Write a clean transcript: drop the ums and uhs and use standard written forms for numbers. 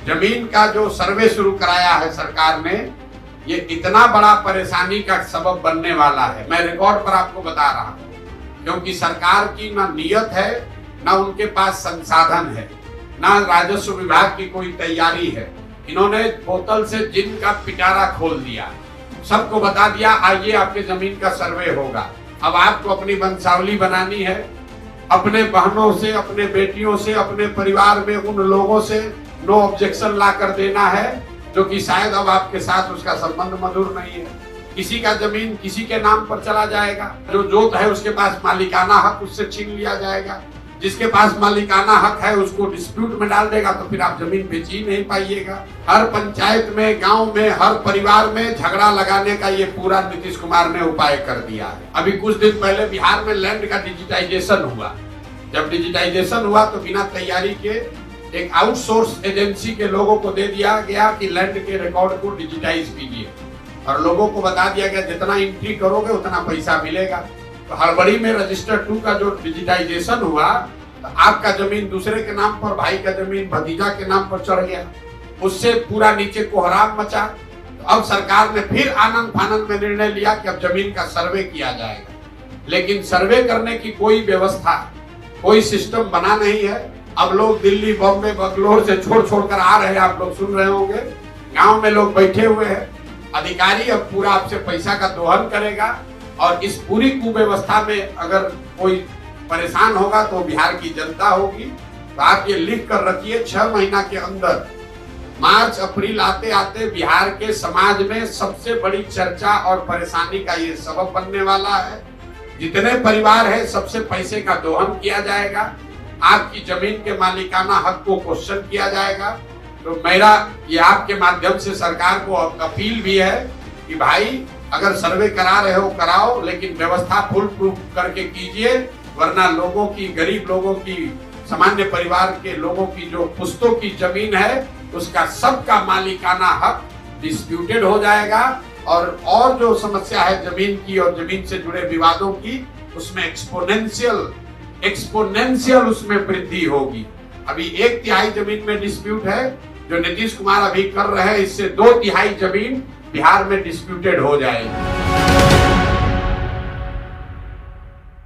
जमीन का जो सर्वे शुरू कराया है सरकार ने, ये इतना बड़ा परेशानी का सबब बनने वाला है। मैं रिकॉर्ड पर आपको बता रहा हूँ, क्योंकि सरकार की ना नियत है, ना उनके पास संसाधन है, ना राजस्व विभाग की कोई तैयारी है। इन्होंने बोतल से जिन का पिटारा खोल दिया, सबको बता दिया आइए आपके जमीन का सर्वे होगा। अब आपको अपनी वंशावली बनानी है, अपने बहनों से, अपने बेटियों से, अपने परिवार में उन लोगों से नो ऑब्जेक्शन ला कर देना है जो कि शायद अब आपके साथ उसका संबंध मधुर नहीं है। किसी का जमीन किसी के नाम पर चला जाएगा, जो जोत है उसके पास मालिकाना हक उससे छीन लिया जाएगा, जिसके पास मालिकाना हक है उसको डिस्प्यूट में डाल देगा, तो फिर आप जमीन बेच ही नहीं पाइएगा। हर पंचायत में, गांव में, हर परिवार में झगड़ा लगाने का ये पूरा नीतीश कुमार ने उपाय कर दिया है। अभी कुछ दिन पहले बिहार में लैंड का डिजिटाइजेशन हुआ। जब डिजिटाइजेशन हुआ तो बिना तैयारी के एक आउटसोर्स एजेंसी के लोगों को दे दिया गया कि लैंड के रिकॉर्ड को डिजिटाइज कीजिए, और लोगों को बता दिया गया जितना एंट्री करोगे उतना पैसा मिलेगा। तो हड़बड़ी में रजिस्टर 2 का जो डिजिटाइजेशन हुआ, तो आपका जमीन दूसरे के नाम पर, भाई का जमीन भतीजा के नाम पर चढ़ गया, उससे पूरा नीचे कोहराम मचा। तो अब सरकार ने फिर आनंद फानंद में निर्णय लिया कि अब जमीन का सर्वे किया जाएगा, लेकिन सर्वे करने की कोई व्यवस्था, कोई सिस्टम बना नहीं है। अब लोग दिल्ली, बॉम्बे, बंगलोर से छोड़ कर आ रहे हैं, आप लोग सुन रहे होंगे, गांव में लोग बैठे हुए हैं। अधिकारी अब पूरा आपसे पैसा का दोहन करेगा, और इस पूरी कुव्यवस्था में अगर कोई परेशान होगा तो बिहार की जनता होगी। तो आप ये लिख कर रखिए, 6 महीना के अंदर, मार्च अप्रैल आते आते बिहार के समाज में सबसे बड़ी चर्चा और परेशानी का ये सबब बनने वाला है। जितने परिवार है सबसे पैसे का दोहन किया जाएगा, आपकी जमीन के मालिकाना हक को क्वेश्चन किया जाएगा। तो मेरा ये आपके माध्यम से सरकार को अपील भी है कि भाई अगर सर्वे करा रहे हो कराओ, लेकिन व्यवस्था फुल प्रूफ करके कीजिए, वरना लोगों की, गरीब लोगों की, सामान्य परिवार के लोगों की जो पुश्तों की जमीन है उसका सबका मालिकाना हक डिस्प्यूटेड हो जाएगा, और जो समस्या है जमीन की और जमीन से जुड़े विवादों की, उसमें एक्सपोनेंशियल उसमें वृद्धि होगी। अभी 1/3 जमीन में डिस्प्यूट है जो नीतीश कुमार अभी कर रहे हैं, इससे 2/3 जमीन बिहार में डिस्प्यूटेड हो जाएगी।